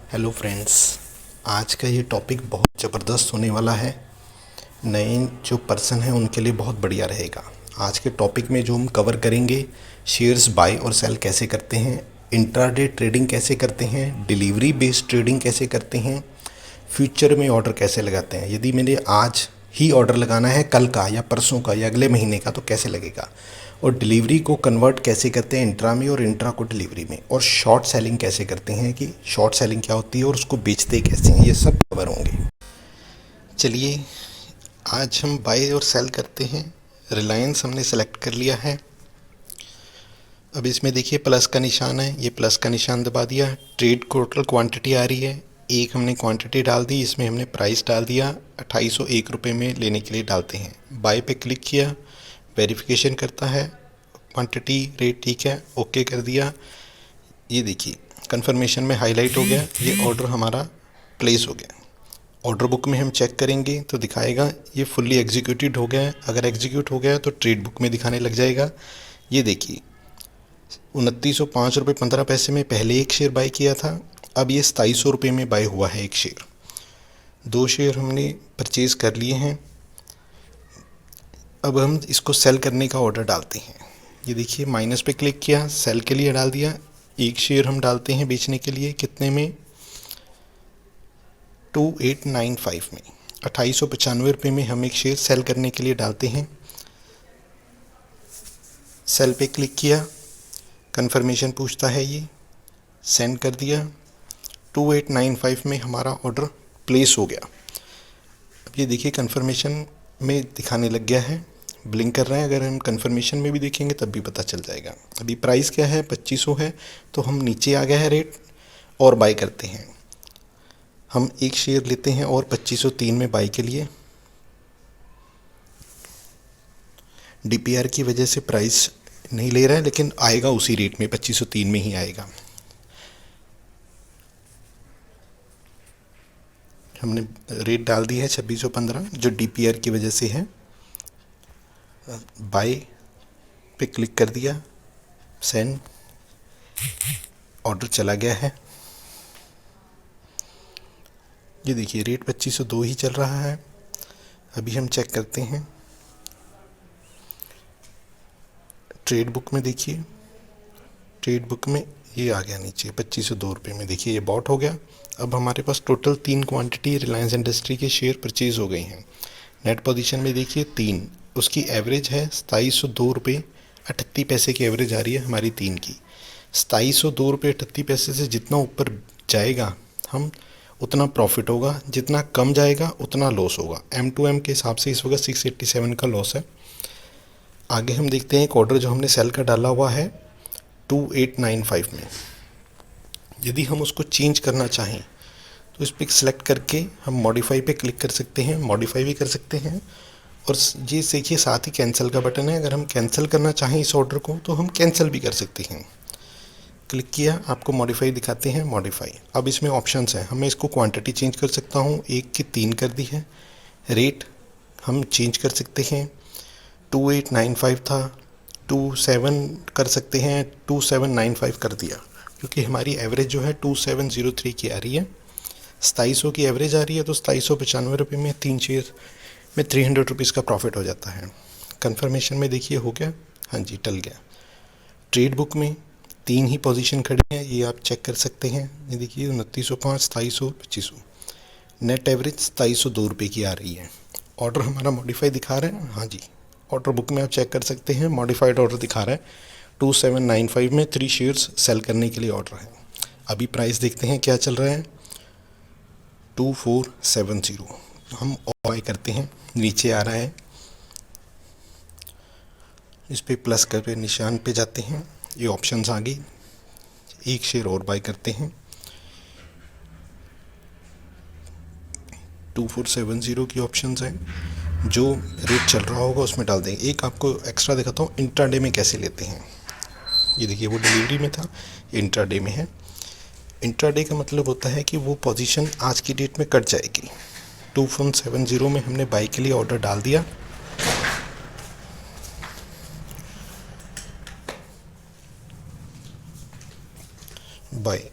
Hello friends. आज का ये टॉपिक बहुत ज़बरदस्त होने वाला है। नए जो पर्सन हैं उनके लिए बहुत बढ़िया रहेगा। आज के टॉपिक में जो हम कवर करेंगे, शेयर्स बाय और सेल कैसे करते हैं, इंट्राडे ट्रेडिंग कैसे करते हैं, डिलीवरी बेस्ड ट्रेडिंग कैसे करते हैं, फ्यूचर में ऑर्डर कैसे लगाते हैं। यदि मैंने आज ही ऑर्डर लगाना है, कल का या परसों का या अगले महीने का, तो कैसे लगेगा, और डिलीवरी को कन्वर्ट कैसे करते हैं इंट्रा में और इंट्रा को डिलीवरी में, और शॉर्ट सेलिंग कैसे करते हैं कि शॉर्ट सेलिंग क्या होती है और उसको बेचते कैसे हैं, ये सब कवर होंगे। चलिए आज हम बाय और सेल करते हैं। रिलायंस हमने सेलेक्ट कर लिया है। अब इसमें देखिए प्लस का निशान है, ये प्लस का निशान दबा दिया। ट्रेड टोटल क्वांटिटी आ रही है, एक हमने क्वांटिटी डाल दी, इसमें हमने प्राइस डाल दिया 2801 रुपये में लेने के लिए डालते हैं। बाय पे क्लिक किया, वेरिफिकेशन करता है, क्वांटिटी रेट ठीक है, ओके कर दिया। ये देखिए कंफर्मेशन में हाईलाइट हो गया, ये ऑर्डर हमारा प्लेस हो गया। ऑर्डर बुक में हम चेक करेंगे तो दिखाएगा ये फुल्ली एग्जीक्यूटेड हो गया है। अगर एग्जीक्यूट हो गया है तो ट्रेड बुक में दिखाने लग जाएगा। ये देखिए 2905 रुपये 15 पैसे में पहले एक शेयर बाय किया था, अब ये 2700 रुपये में बाय हुआ है एक शेयर। दो शेयर हमने परचेज़ कर लिए हैं। अब हम इसको सेल करने का ऑर्डर डालते हैं। ये देखिए माइनस पे क्लिक किया, सेल के लिए डाल दिया। एक शेयर हम डालते हैं बेचने के लिए, कितने में, 2895 में, 2895 रुपये में हम एक शेयर सेल करने के लिए डालते हैं। सेल पे क्लिक किया, कंफर्मेशन पूछता है, ये सेंड कर दिया। 2895 में हमारा ऑर्डर प्लेस हो गया। अब ये देखिए कंफर्मेशन में दिखाने लग गया है, ब्लिंक कर रहा है। अगर हम कंफर्मेशन में भी देखेंगे तब भी पता चल जाएगा। अभी प्राइस क्या है, 2500 है, तो हम नीचे आ गया है रेट और बाय करते हैं। हम एक शेयर लेते हैं और 2503 में बाय के लिए। डीपीआर की वजह से प्राइस नहीं ले रहा है, लेकिन आएगा उसी रेट में, 2503 में ही आएगा। हमने रेट डाल दी है 2615, जो डीपीआर की वजह से है। बाय पे क्लिक कर दिया, सेंड, ऑर्डर चला गया है। ये देखिए रेट 2502 ही चल रहा है। अभी हम चेक करते हैं ट्रेड बुक में। देखिए ट्रेड बुक में ये आ गया नीचे 2502 रुपये में। देखिए ये बॉट हो गया। अब हमारे पास टोटल 3 क्वांटिटी रिलायंस इंडस्ट्री के शेयर परचेज हो गए हैं। नेट पोजीशन में देखिए 3, उसकी एवरेज है 2702 रुपये 38 पैसे की एवरेज आ रही है हमारी 3 की। 2702 रुपये 38 पैसे से जितना ऊपर जाएगा हम उतना प्रॉफिट होगा, जितना कम जाएगा उतना लॉस होगा। M2M के हिसाब से इस वक्त 687 का लॉस है। आगे हम देखते हैं एक ऑर्डर जो हमने सेल का डाला हुआ है 2895 में। यदि हम उसको चेंज करना चाहें तो इस पर सेलेक्ट करके हम मॉडिफाई पे क्लिक कर सकते हैं, मॉडिफाई भी कर सकते हैं। और ये देखिए साथ ही कैंसिल का बटन है, अगर हम कैंसिल करना चाहें इस ऑर्डर को तो हम कैंसिल भी कर सकते हैं। क्लिक किया, आपको मॉडिफाई दिखाते हैं, मॉडिफाई। अब इसमें ऑप्शंस हैं, हमें इसको क्वांटिटी चेंज कर सकता हूँ, 1 की 3 कर दी है। रेट हम चेंज कर सकते हैं, 2895 था 27 कर सकते हैं, 2795 कर दिया, क्योंकि हमारी एवरेज जो है 2703 की आ रही है। 2700 की एवरेज आ रही है, तो 2795 रुपये में 3 शेयर में 300 रुपीज़ का प्रॉफिट हो जाता है। कंफर्मेशन में देखिए हो गया, हाँ जी टल गया। ट्रेड बुक में 3 ही पोजीशन खड़ी हैं, ये आप चेक कर सकते हैं। ये देखिए 2905, 2700, 2500। नेट एवरेज 2702 रुपये की आ रही है। ऑर्डर हमारा मॉडिफाई दिखा रहा है, हाँ जी। ऑर्डर बुक में आप चेक कर सकते हैं, मॉडिफाइड ऑर्डर दिखा रहा है। 2795 में 3 शेयर्स सेल करने के लिए ऑर्डर है। अभी प्राइस देखते हैं क्या चल रहा है, 2470। हम बाय करते हैं, नीचे आ रहा है, इस पर प्लस करके निशान पे जाते हैं, ये ऑप्शंस आ गई। एक शेयर और बाय करते हैं, 2470 की ऑप्शंस हैं। जो रेट चल रहा होगा उसमें डाल देंगे। एक आपको एक्स्ट्रा दिखाता हूँ इंट्राडे में कैसे लेते हैं। ये देखिए वो डिलीवरी में था, ये इंट्राडे में है। इंट्राडे का मतलब होता है कि वो पोजीशन आज की डेट में कट जाएगी। 2470 में हमने बाय के लिए ऑर्डर डाल दिया, बाय।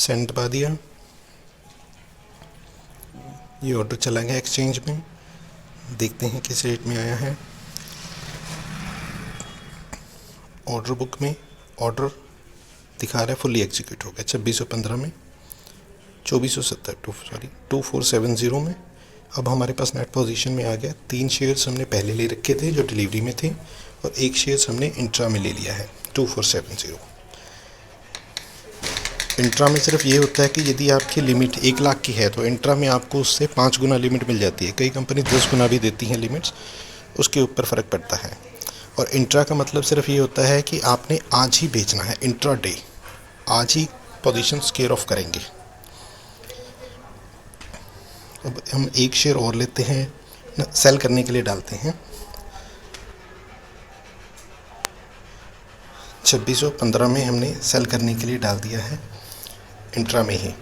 सेंड दबा दिया, ये ऑर्डर चला गया एक्सचेंज में। देखते हैं किस रेट में आया है। ऑर्डर बुक में ऑर्डर दिखा रहा है फुल्ली एग्जीक्यूट हो गया 2615 में, 2470 में। अब हमारे पास नेट पोजीशन में आ गया। 3 शेयर्स हमने पहले ले रखे थे जो डिलीवरी में थे, और 1 शेयर्स हमने इंट्रा में ले लिया है 2470। इंट्रा में सिर्फ ये होता है कि यदि आपकी लिमिट 1 लाख की है तो इंट्रा में आपको उससे 5 गुना लिमिट मिल जाती है। कई कंपनी 10 गुना भी देती हैं लिमिट्स, उसके ऊपर फ़र्क पड़ता है। और इंट्रा का मतलब सिर्फ ये होता है कि आपने आज ही बेचना है, इंट्रा डे, आज ही पोजीशन स्क्वेयर ऑफ करेंगे। अब हम 1 शेयर और लेते हैं, सेल करने के लिए डालते हैं। 2615 में हमने सेल करने के लिए डाल दिया है इंट्रा में ही।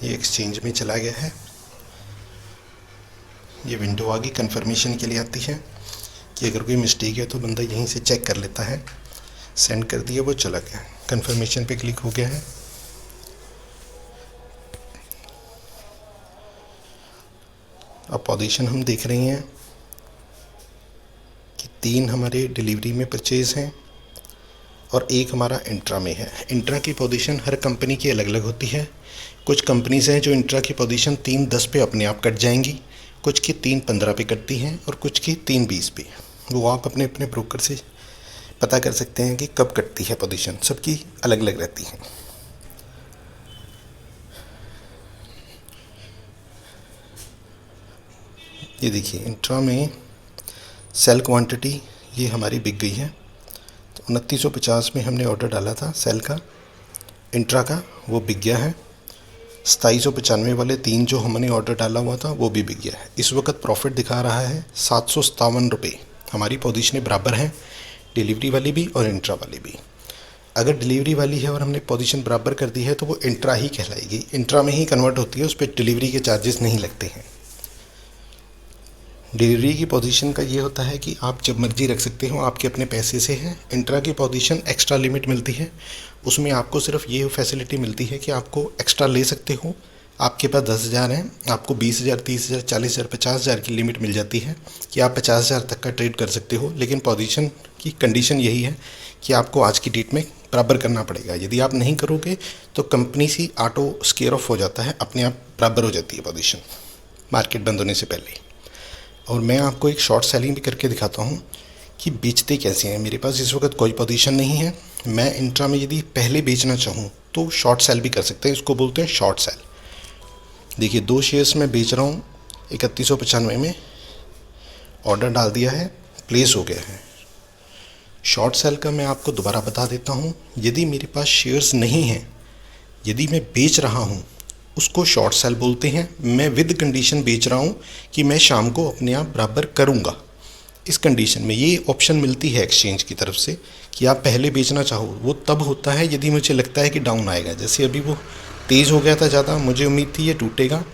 ये एक्सचेंज में चला गया है। ये विंडो आगे कंफर्मेशन के लिए आती है कि अगर कोई मिस्टेक है तो बंदा यहीं से चेक कर लेता है। सेंड कर दिया, वो चला गया, कंफर्मेशन पे क्लिक हो गया है। अब पोजीशन हम देख रहे हैं कि 3 हमारे डिलीवरी में परचेज़ हैं और 1 हमारा इंट्रा में है। इंट्रा की पोजीशन हर कंपनी की अलग अलग होती है। कुछ कंपनीज़ हैं जो इंट्रा की पोजीशन 3:10 पे अपने आप कट जाएंगी, कुछ की 3:15 पे कटती हैं और कुछ की 3:20 पे। वो आप अपने अपने ब्रोकर से पता कर सकते हैं कि कब कटती है पोजीशन, सबकी अलग अलग रहती हैं। ये देखिए इंट्रा में सेल क्वांटिटी ये हमारी बिक गई है। तो 2950 में हमने ऑर्डर डाला था सेल का, इंट्रा का, वो बिक गया है। 2795 वाले 3 जो हमने ऑर्डर डाला हुआ था वो भी बिक गया है। इस वक्त प्रॉफिट दिखा रहा है 757 रुपये। हमारी पोजीशनें बराबर हैं, डिलीवरी वाली भी और इंट्रा वाली भी। अगर डिलीवरी वाली है और हमने पोजीशन बराबर कर दी है तो वो इंट्रा ही कहलाएगी, इंट्रा में ही कन्वर्ट होती है, उस पर डिलीवरी के चार्जेस नहीं लगते हैं। डिलीवरी की पोजीशन का ये होता है कि आप जब मर्जी रख सकते हो, आपके अपने पैसे से है। इंट्रा की पोजीशन एक्स्ट्रा लिमिट मिलती है, उसमें आपको सिर्फ ये फैसिलिटी मिलती है कि आपको एक्स्ट्रा ले सकते हो। आपके पास 10,000 है, आपको 20,000, 30,000, 40,000, 50,000 की लिमिट मिल जाती है कि आप 50,000 तक का ट्रेड कर सकते हो। लेकिन पोजीशन की कंडीशन यही है कि आपको आज की डेट में बराबर करना पड़ेगा। यदि आप नहीं करोगे तो कंपनी से ऑटो स्केयर ऑफ हो जाता है, अपने आप बराबर हो जाती है पोजीशन मार्केट बंद होने से पहले। और मैं आपको एक शॉर्ट सेलिंग भी करके दिखाता हूँ कि बेचते कैसे हैं। मेरे पास इस वक्त कोई पोजीशन नहीं है, मैं इंट्रा में यदि पहले बेचना चाहूँ तो शॉर्ट सेल भी कर सकते हैं, इसको बोलते हैं शॉर्ट सेल। देखिए 2 शेयर्स में बेच रहा हूँ 3195 में, ऑर्डर डाल दिया है, प्लेस हो गया है। शॉर्ट सेल का मैं आपको दोबारा बता देता हूँ। यदि मेरे पास शेयर्स नहीं हैं, यदि मैं बेच रहा हूँ, उसको शॉर्ट सेल बोलते हैं। मैं विद कंडीशन बेच रहा हूँ कि मैं शाम को अपने आप बराबर करूँगा। इस कंडीशन में ये ऑप्शन मिलती है एक्सचेंज की तरफ से कि आप पहले बेचना चाहो। वो तब होता है यदि मुझे लगता है कि डाउन आएगा। जैसे अभी वो तेज़ हो गया था ज़्यादा, मुझे उम्मीद थी ये टूटेगा,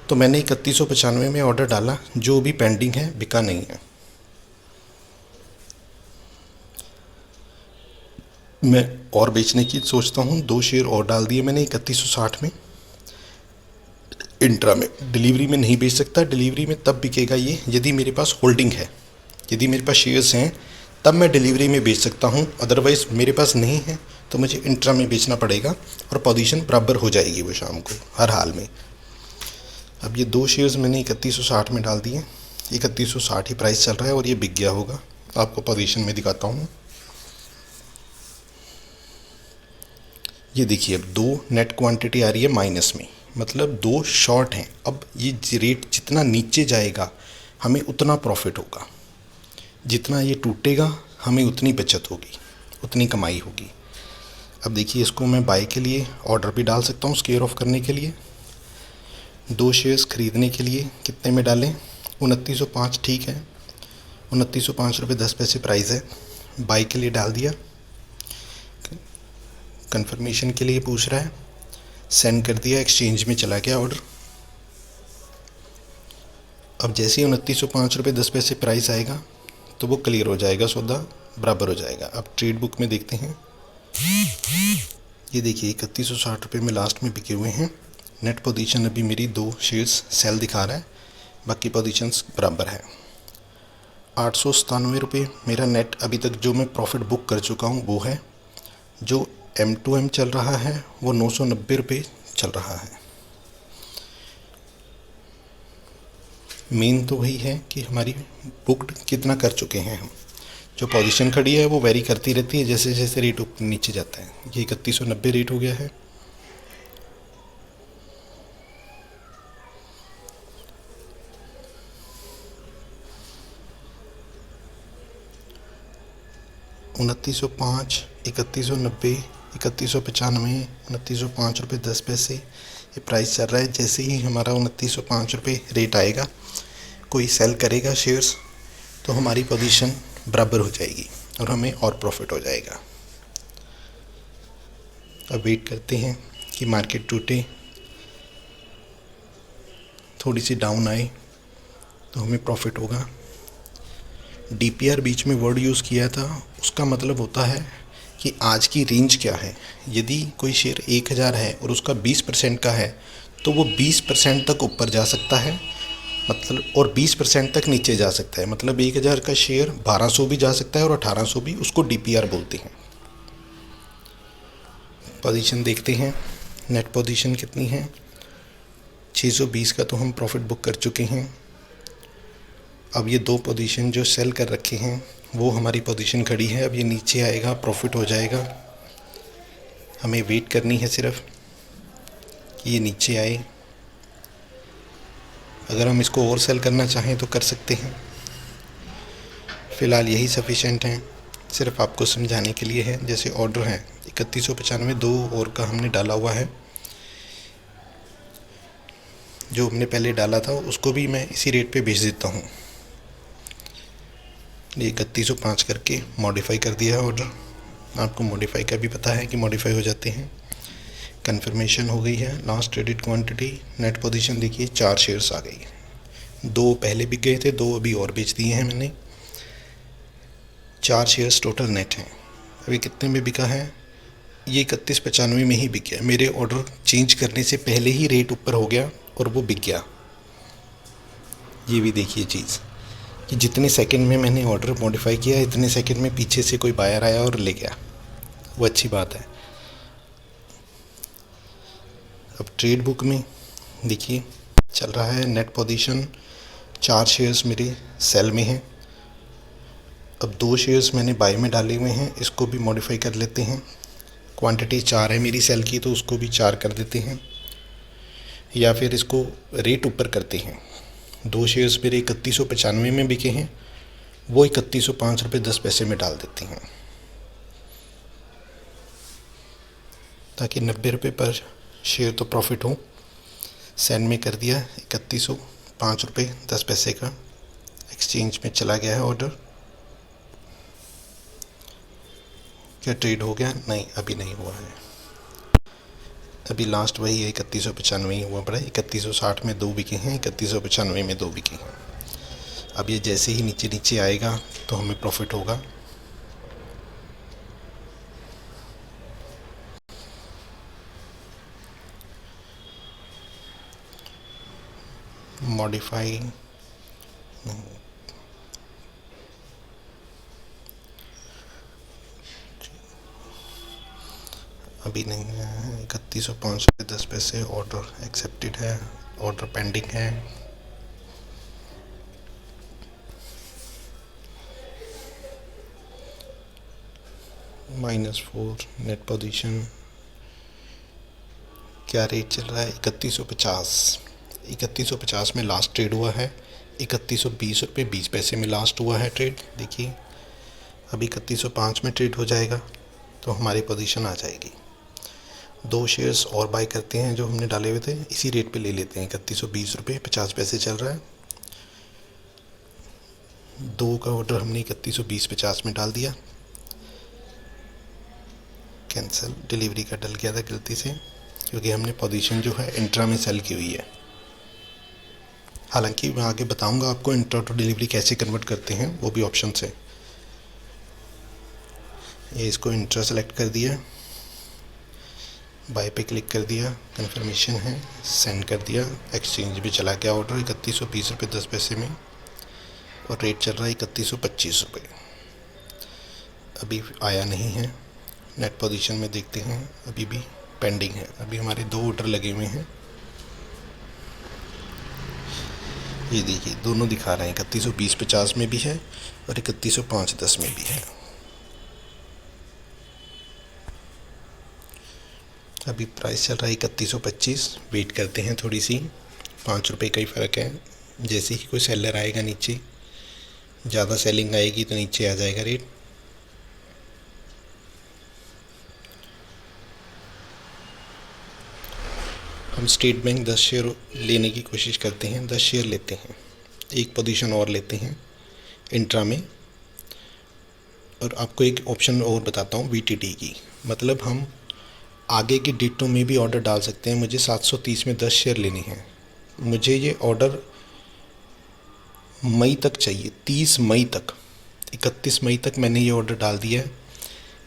तो मैंने 3195 में ऑर्डर डाला, जो भी पेंडिंग है, बिका नहीं है। मैं और बेचने की सोचता हूँ, 2 शेयर और डाल दिए मैंने 3160 में। इंट्रा में डिलीवरी में नहीं बेच सकता, डिलीवरी में तब बिकेगा ये यदि मेरे पास होल्डिंग है, यदि मेरे पास शेयर्स हैं तब मैं डिलीवरी में बेच सकता हूँ। अदरवाइज़ मेरे पास नहीं है तो मुझे इंट्रा में बेचना पड़ेगा और पोजीशन बराबर हो जाएगी वो शाम को हर हाल में। अब ये 2 शेयर्स मैंने 3160 में डाल दिए, 3160 ही प्राइस चल रहा है और ये बिक गया होगा। आपको पोजीशन में दिखाता हूँ। ये देखिए अब 2 नेट क्वांटिटी आ रही है माइनस में, मतलब 2 शॉर्ट हैं। अब ये रेट जितना नीचे जाएगा हमें उतना प्रॉफिट होगा, जितना ये टूटेगा हमें उतनी बचत होगी, उतनी कमाई होगी। अब देखिए इसको मैं बाय के लिए ऑर्डर भी डाल सकता हूँ स्क्वेयर ऑफ करने के लिए। 2 शेयर्स ख़रीदने के लिए कितने में डालें? 2905 ठीक है, 2905 रुपये 10 पैसे प्राइस है। बाय के लिए डाल दिया, कंफर्मेशन के लिए पूछ रहा है, सेंड कर दिया, एक्सचेंज में चला गया ऑर्डर। अब जैसे ही 2905 रुपये 10 पैसे प्राइस आएगा तो वो क्लियर हो जाएगा, सौदा बराबर हो जाएगा। अब ट्रेड बुक में देखते हैं, ये देखिए 3160 में लास्ट में बिके हुए हैं। नेट पोजीशन अभी मेरी 2 शेयर्स सेल दिखा रहा है, बाकी पोजीशंस बराबर है। 897 मेरा नेट अभी तक जो मैं प्रॉफिट बुक कर चुका हूँ वो है। जो M2M चल रहा है वो 990 चल रहा है। मेन तो वही है कि हमारी बुक्ड कितना कर चुके हैं हम। जो पोजीशन खड़ी है वो वेरी करती रहती है जैसे जैसे रेट ऊपर नीचे जाता है। ये 3190 रेट हो गया है। ₹2905, 3190, 3195, ₹2905.10 ये प्राइस चल रहा है। जैसे ही हमारा ₹2905 रेट आएगा, कोई सेल करेगा शेयर्स, तो हमारी पोजीशन बराबर हो जाएगी और हमें और प्रॉफिट हो जाएगा। अब वेट करते हैं कि मार्केट टूटे, थोड़ी सी डाउन आए तो हमें प्रॉफिट होगा। DPR बीच में वर्ड यूज़ किया था, उसका मतलब होता है कि आज की रेंज क्या है। यदि कोई शेयर 1000 है और उसका 20% का है तो वो 20% तक ऊपर जा सकता है, मतलब, और 20% तक नीचे जा सकता है। मतलब 1000 का शेयर 1200 भी जा सकता है और 1800 भी, उसको DPR बोलते हैं। पोजीशन देखते हैं, नेट पोजीशन कितनी है। 620 का तो हम प्रॉफिट बुक कर चुके हैं। अब ये 2 पोजीशन जो सेल कर रखे हैं वो हमारी पोजीशन खड़ी है। अब ये नीचे आएगा, प्रॉफिट हो जाएगा। हमें वेट करनी है सिर्फ कि ये नीचे आए। अगर हम इसको और सेल करना चाहें तो कर सकते हैं। फ़िलहाल यही सफिशेंट है, सिर्फ आपको समझाने के लिए है। जैसे ऑर्डर है 3195, 2 और का हमने डाला हुआ है। जो हमने पहले डाला था उसको भी मैं इसी रेट पे भेज देता हूँ। ये 3105 करके मॉडिफाई कर दिया है ऑर्डर। आपको मॉडिफाई का भी पता है कि मॉडिफाई हो जाते हैं। कंफर्मेशन हो गई है। Last traded quantity, net position देखिए 4 शेयर्स आ गई है। 2 पहले बिक गए थे, 2 अभी और बेच दिए हैं मैंने। 4 शेयर्स टोटल नेट हैं। अभी कितने में बिका है? ये 3195 में ही बिक गया। मेरे ऑर्डर चेंज करने से पहले ही रेट ऊपर हो गया और वो बिक गया। ये भी देखिए चीज़ कि जितने सेकंड में मैंने ऑर्डर मॉडिफाई किया, इतने सेकंड में पीछे से कोई बायर आया और ले गया। वो अच्छी बात है। अब ट्रेड बुक में देखिए चल रहा है नेट पोजीशन, 4 शेयर्स मेरे सेल में हैं। अब 2 शेयर्स मैंने बाय में डाले हुए हैं, इसको भी मॉडिफाई कर लेते हैं। क्वांटिटी 4 है मेरी सेल की, तो उसको भी 4 कर देते हैं, या फिर इसको रेट ऊपर करते हैं। 2 शेयर्स मेरे 3195 में बिके हैं, वो ₹3105.10 में डाल देते हैं, ताकि ₹90 पर शेयर तो प्रॉफिट हो। सेंड में कर दिया, ₹3105.10 का एक्सचेंज में चला गया है ऑर्डर। क्या ट्रेड हो गया? नहीं, अभी नहीं हुआ है। अभी लास्ट वही है, 3195 ही हुआ पड़ा है। 3160 में 2 बिके हैं, 3195 में 2 बिके हैं। अब ये जैसे ही नीचे नीचे आएगा तो हमें प्रॉफिट होगा। मॉडिफाई अभी नहीं है। 3105.10 ऑर्डर एक्सेप्टेड है, ऑर्डर पेंडिंग है। -4 नेट पोजीशन। क्या रेट चल रहा है? 3150। 3150 में लास्ट ट्रेड हुआ है। ₹3120.20 में लास्ट हुआ है ट्रेड। देखिए अभी 3105 में ट्रेड हो जाएगा तो हमारी पोजीशन आ जाएगी। 2 शेयर्स और बाय करते हैं जो हमने डाले हुए थे, इसी रेट पे ले लेते हैं। ₹3120.50 चल रहा है। 2 का ऑर्डर हमने 3120.50 में डाल दिया। कैंसिल, डिलीवरी का डल गया था गलती से, क्योंकि हमने पोजीशन जो है इंट्रा में सेल की हुई है। हालांकि मैं आगे बताऊंगा आपको इंट्रा टू डिलीवरी कैसे कन्वर्ट करते हैं, वो भी ऑप्शन है। ये इसको इंट्रा सेलेक्ट कर दिया, बाय पे क्लिक कर दिया, कन्फर्मेशन है, सेंड कर दिया, एक्सचेंज भी चला गया ऑर्डर 3120 रुपये 10 पैसे में, और रेट चल रहा है 3125 रुपये। अभी आया नहीं है। नेट पोजीशन में देखते हैं, अभी भी पेंडिंग है। अभी हमारे 2 ऑर्डर लगे हुए हैं, ये देखिए दोनों दिखा रहे हैं, 3120-50 में भी है और 3105-10 में भी है। अभी प्राइस चल रहा है 3125। वेट करते हैं थोड़ी सी, 5 रुपये का ही फ़र्क है। जैसे ही कोई सेलर आएगा नीचे, ज़्यादा सेलिंग आएगी तो नीचे आ जाएगा रेट। हम स्टेट बैंक 10 शेयर लेने की कोशिश करते हैं, 10 शेयर लेते हैं, एक पोजीशन और लेते हैं इंट्रा में। और आपको एक ऑप्शन और बताता हूँ VTT की, मतलब हम आगे की डेटों में भी ऑर्डर डाल सकते हैं। मुझे 730 में 10 शेयर लेने हैं, मुझे ये ऑर्डर मई तक चाहिए, 30 मई तक, 31 मई तक मैंने ये ऑर्डर डाल दिया है।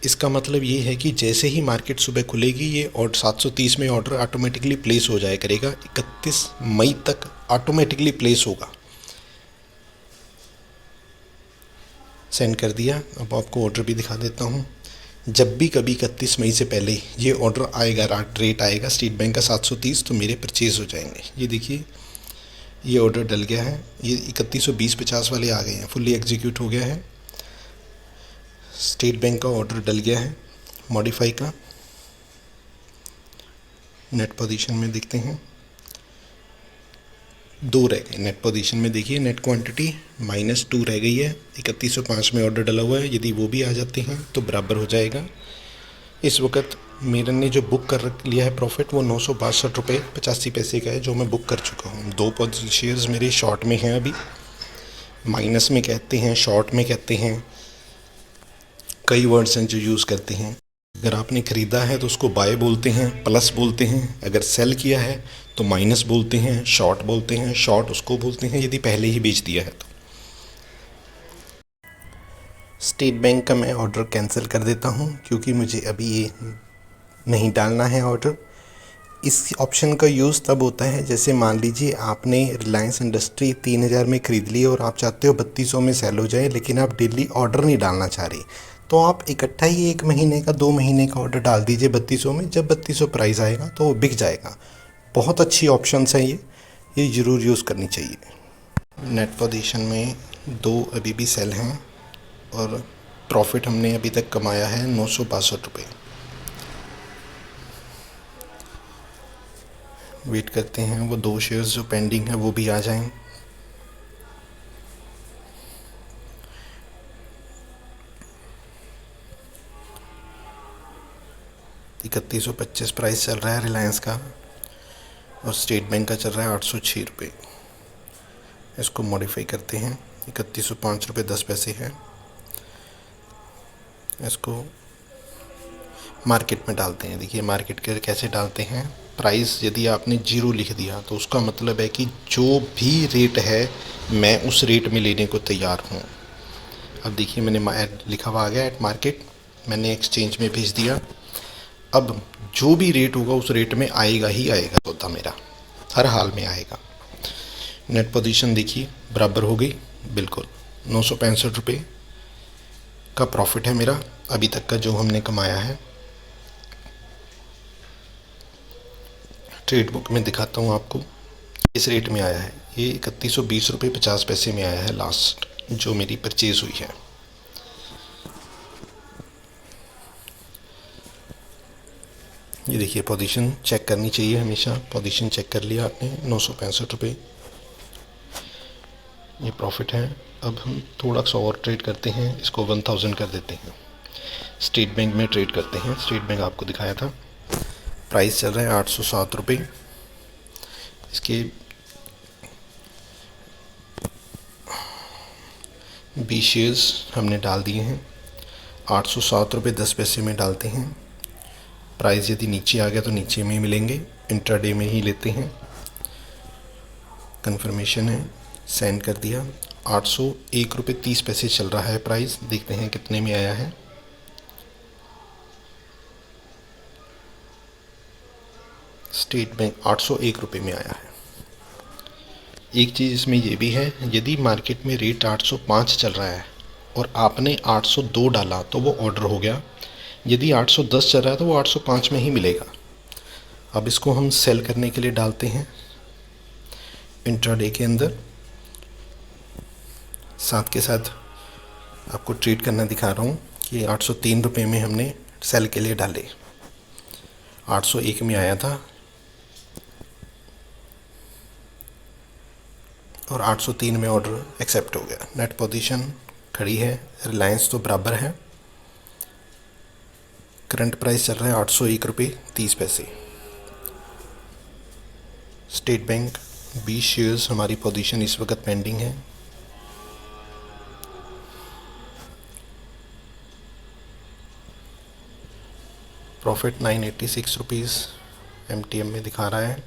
इसका मतलब ये है कि जैसे ही मार्केट सुबह खुलेगी, ये ऑर्डर 730 में ऑर्डर ऑटोमेटिकली प्लेस हो जाया करेगा, 31 मई तक ऑटोमेटिकली प्लेस होगा। सेंड कर दिया। अब आपको ऑर्डर भी दिखा देता हूँ। जब भी कभी 31 मई से पहले ये ऑर्डर आएगा, रेट आएगा स्टेट बैंक का 730, तो मेरे परचेज़ हो जाएंगे। ये देखिए ये ऑर्डर डल गया है, ये 3120-50 वाले आ गए हैं, फुल्ली एग्जीक्यूट हो गया है। स्टेट बैंक का ऑर्डर डल गया है मॉडिफाई का। नेट पोजीशन में देखते हैं, 2 रह गए नेट पोजीशन में। देखिए नेट क्वांटिटी -2 रह गई है, 3105 में ऑर्डर डला हुआ है। यदि वो भी आ जाते हैं तो बराबर हो जाएगा। इस वक्त मेरे ने जो बुक कर लिया है प्रॉफिट, वो 962 रुपये 85 पैसे का है, जो मैं बुक कर चुका हूँ। 2 शेयर्स मेरे शॉर्ट में हैं, अभी माइनस में कहते हैं, शॉर्ट में कहते हैं, कई वर्ड्स हैं जो यूज़ करते हैं। अगर आपने ख़रीदा है तो उसको बाय बोलते हैं, प्लस बोलते हैं। अगर सेल किया है तो माइनस बोलते हैं, शॉर्ट बोलते हैं, शॉर्ट उसको बोलते हैं यदि पहले ही बेच दिया है तो। स्टेट बैंक का मैं ऑर्डर कैंसिल कर देता हूँ, क्योंकि मुझे अभी ये नहीं डालना है ऑर्डर। इस ऑप्शन का यूज़ तब होता है जैसे मान लीजिए आपने रिलायंस इंडस्ट्री 3000 में ख़रीद ली और आप चाहते हो 3200 में सेल हो जाए, लेकिन आप डेली ऑर्डर नहीं डालना चाह रहे, तो आप इकट्ठा ही 1 महीने का 2 महीने का ऑर्डर डाल दीजिए 3200 में। जब 3200 प्राइस आएगा तो वो बिक जाएगा। बहुत अच्छी ऑप्शंस हैं ये ज़रूर यूज़ करनी चाहिए। नेट पोजीशन में 2 अभी भी सेल हैं और प्रॉफिट हमने अभी तक कमाया है 962 रुपये। वेट करते हैं वो 2 शेयर्स जो पेंडिंग है वो भी आ जाएं। $3125 प्राइस चल रहा है रिलायंस का, और स्टेट बैंक का चल रहा है 806 रुपये। इसको मॉडिफाई करते हैं, 3105 रुपये 10 पैसे है। इसको मार्केट में डालते हैं। देखिए मार्केट के कैसे डालते हैं। प्राइस यदि आपने 0 लिख दिया तो उसका मतलब है कि जो भी रेट है मैं उस रेट में लेने को तैयार हूँ। अब देखिए मैंने लिखा हुआ आ गया एट मार्केट, मैंने एक्सचेंज में भेज दिया। अब जो भी रेट होगा उस रेट में आएगा ही आएगा सौदा, मेरा हर हाल में आएगा। नेट पोजीशन देखिए बराबर हो गई, बिल्कुल 965 रुपये का प्रॉफिट है मेरा अभी तक का जो हमने कमाया है। ट्रेड बुक में दिखाता हूँ आपको, इस रेट में आया है। ये 3120 रुपये 50 पैसे में आया है लास्ट जो मेरी परचेज़ हुई है। ये देखिए पोजीशन चेक करनी चाहिए हमेशा। पोजीशन चेक कर लिया आपने, 965 रुपये ये प्रॉफिट है। अब हम थोड़ा सा और ट्रेड करते हैं, इसको 1000 कर देते हैं। स्टेट बैंक में ट्रेड करते हैं। स्टेट बैंक आपको दिखाया था, प्राइस चल रहा है 807 रुपये। इसके 20 शेयर्स हमने डाल दिए हैं, 807 रुपये 10 पैसे में डालते हैं। प्राइस यदि नीचे आ गया तो नीचे में ही मिलेंगे, इंट्राडे में ही लेते हैं। कंफर्मेशन है, सेंड कर दिया। 801 रुपये 30 पैसे चल रहा है प्राइस, देखते हैं कितने में आया है। स्टेट बैंक 801 रुपये में आया है। एक चीज़ इसमें ये भी है, यदि मार्केट में रेट 805 चल रहा है और आपने 802 डाला तो वो ऑर्डर हो गया। यदि 810 चल रहा है तो वो 805 में ही मिलेगा। अब इसको हम सेल करने के लिए डालते हैं इंट्राडे के अंदर। साथ के साथ आपको ट्रेड करना दिखा रहा हूँ कि 803 रुपये में हमने सेल के लिए डाले, 801 में आया था और 803 में ऑर्डर एक्सेप्ट हो गया। नेट पोजीशन खड़ी है, रिलायंस तो बराबर है। करंट प्राइस चल रहा है 801 रुपये 30 पैसे। स्टेट बैंक 20 शेयर्स हमारी पोजीशन इस वक्त पेंडिंग है। प्रॉफिट 986 रुपीज़ MTM में दिखा रहा है।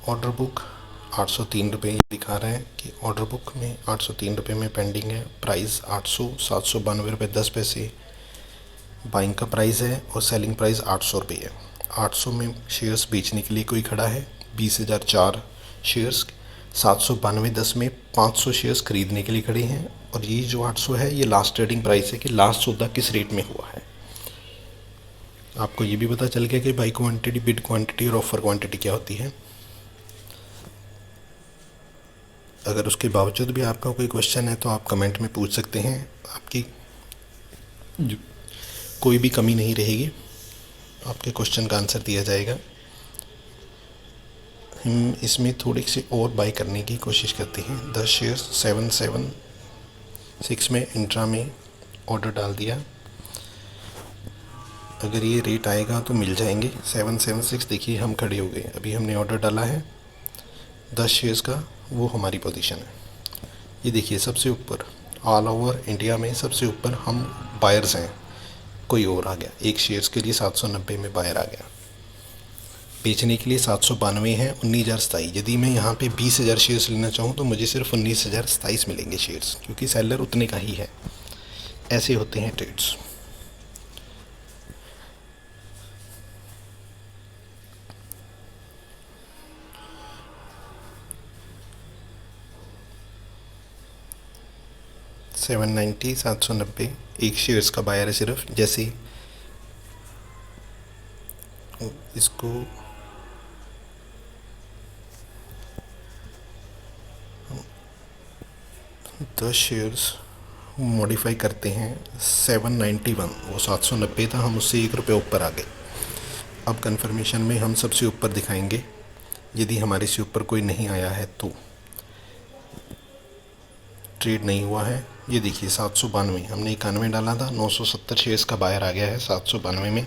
ऑर्डर बुक 803 रुपये दिखा रहा है कि ऑर्डर बुक में 803 रुपये में पेंडिंग है। प्राइस 800 792 रुपये 10 पैसे बाइंग का प्राइस है और सेलिंग प्राइस 800 रुपये है। 800 में शेयर्स बेचने के लिए कोई खड़ा है, 20,004 शेयर्स। 792.10 में 500 शेयर्स खरीदने के लिए खड़े हैं। और ये जो 800 है ये लास्ट ट्रेडिंग प्राइस है कि लास्ट सौदा किस रेट में हुआ है। आपको ये भी पता चल गया कि बाई क्वांटिटी, बिड क्वांटिटी और ऑफर क्वांटिटी क्या होती है। अगर उसके बावजूद भी आपका कोई क्वेश्चन है तो आप कमेंट में पूछ सकते हैं। आपकी कोई भी कमी नहीं रहेगी, आपके क्वेश्चन का आंसर दिया जाएगा। हम इसमें थोड़ी सी और बाई करने की कोशिश करते हैं। 10 शेयर्स 776 में इंट्रा में ऑर्डर डाल दिया। अगर ये रेट आएगा तो मिल जाएंगे। 776 देखिए हम खड़े हो गए। अभी हमने ऑर्डर डाला है 10 शेयर्स का, वो हमारी पोजीशन है। ये देखिए सबसे ऊपर ऑल ओवर इंडिया में सबसे ऊपर हम बायर्स हैं। कोई और आ गया, एक शेयर्स के लिए 790 में बायर आ गया। बेचने के लिए 792 है, 19,027। यदि मैं यहाँ पे 20,000 शेयर्स लेना चाहूँ तो मुझे सिर्फ 19,027 मिलेंगे शेयर्स, क्योंकि सेलर उतने का ही है। ऐसे होते हैं ट्रेड्स। $790 790 एक शेयर्स का बायर है सिर्फ। जैसे इसको दस शेयर्स मॉडिफाई करते हैं 791, वो 790 था, हम उससे 1 रुपये ऊपर आ गए। अब कन्फर्मेशन में हम सबसे ऊपर दिखाएंगे। यदि हमारे से ऊपर कोई नहीं आया है तो ट्रेड नहीं हुआ है। ये देखिए 792, हमने 91 डाला था, 970 शेयर्स का बायर आ गया है 792 में।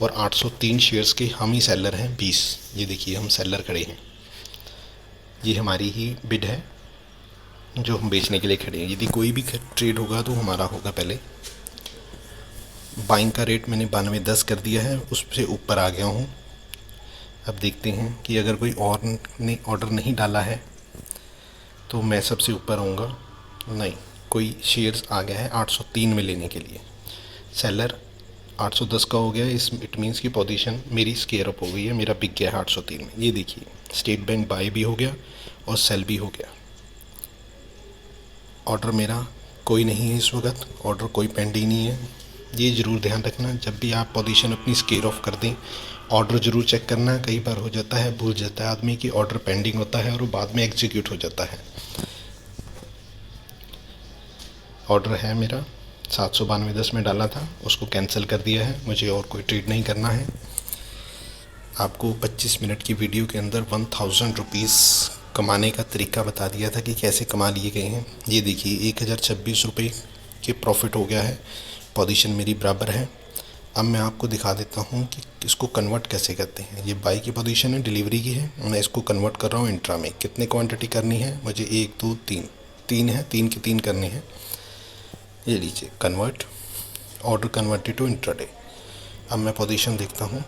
और 803 शेयर्स के हम ही सेलर हैं 20। ये देखिए हम सेलर खड़े हैं, ये हमारी ही बिड है जो हम बेचने के लिए खड़े हैं। यदि कोई भी ट्रेड होगा तो हमारा होगा पहले। बाइंग का रेट मैंने 92.10 कर दिया है, उससे ऊपर आ गया हूँ। अब देखते हैं कि अगर कोई और ने ऑर्डर नहीं डाला है तो मैं सबसे ऊपर आऊँगा। नहीं, कोई शेयर्स आ गया है 803 में लेने के लिए। सेलर 810 का हो गया, इस इट मीन्स की पोजीशन मेरी स्केयर अप हो गई है, मेरा बिक गया है 803 में। ये देखिए स्टेट बैंक बाय भी हो गया और सेल भी हो गया। ऑर्डर मेरा कोई नहीं है इस वक्त, ऑर्डर कोई पेंडिंग नहीं है। ये ज़रूर ध्यान रखना, जब भी आप पोजीशन अपनी स्केयर ऑफ कर दें ऑर्डर ज़रूर चेक करना। कई बार हो जाता है, भूल जाता है आदमी कि ऑर्डर पेंडिंग होता है और वो बाद में एग्जीक्यूट हो जाता है। ऑर्डर है मेरा 792.10 में डाला था, उसको कैंसिल कर दिया है। मुझे और कोई ट्रेड नहीं करना है। आपको 25 मिनट की वीडियो के अंदर 1000 रुपीज़ कमाने का तरीका बता दिया था कि कैसे कमा लिए गए हैं। ये देखिए 1026 रुपये के प्रॉफिट हो गया है। पोजीशन मेरी बराबर है। अब मैं आपको दिखा देता हूँ कि इसको कन्वर्ट कैसे करते हैं। ये बाई की पोजीशन है, डिलीवरी की है। मैं इसको कन्वर्ट कर रहा हूँ इंट्रा में। कितने क्वांटिटी करनी है मुझे? 1 2 3 3 है, 3 की 3 करनी है। ये लीजिए convert, order converted to intraday. अब मैं पोजीशन देखता हूँ,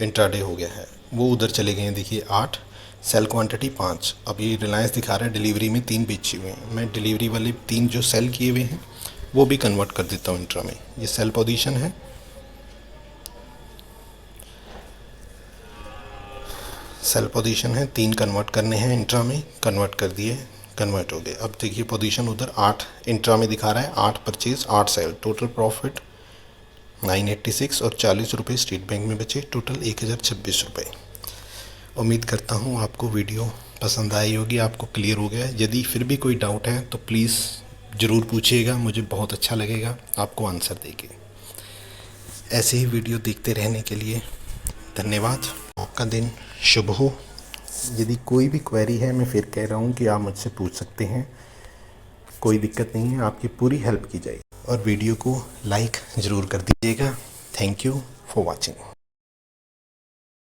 इंट्राडे हो गया है। वो उधर चले गए हैं, देखिए 8, सेल क्वांटिटी 5। अब ये रिलायंस दिखा रहा है डिलीवरी में 3 बेचे हुए हैं। मैं डिलीवरी वाले 3 जो सेल किए हुए हैं वो भी कन्वर्ट कर देता हूँ इंट्रा में। ये सेल पोजीशन है, सेल पोजीशन है, 3 कन्वर्ट करने हैं इंट्रा में, कन्वर्ट कर दिए, कन्वर्ट हो गए। अब देखिए पोजीशन उधर 8 इंट्रा में दिखा रहा है, 8 परचेज 8 सेल, टोटल प्रॉफिट 986 और 40 रुपये स्टेट बैंक में बचे, टोटल 1026 रुपये। उम्मीद करता हूँ आपको वीडियो पसंद आई होगी, आपको क्लियर हो गया। यदि फिर भी कोई डाउट है तो प्लीज़ ज़रूर पूछिएगा, मुझे बहुत अच्छा लगेगा आपको आंसर देके। ऐसे ही वीडियो देखते रहने के लिए धन्यवाद। आपका दिन शुभ हो। यदि कोई भी क्वेरी है, मैं फिर कह रहा हूँ कि आप मुझसे पूछ सकते हैं, कोई दिक्कत नहीं है, आपकी पूरी हेल्प की जाएगी। और वीडियो को लाइक ज़रूर कर दीजिएगा। Thank you for watching.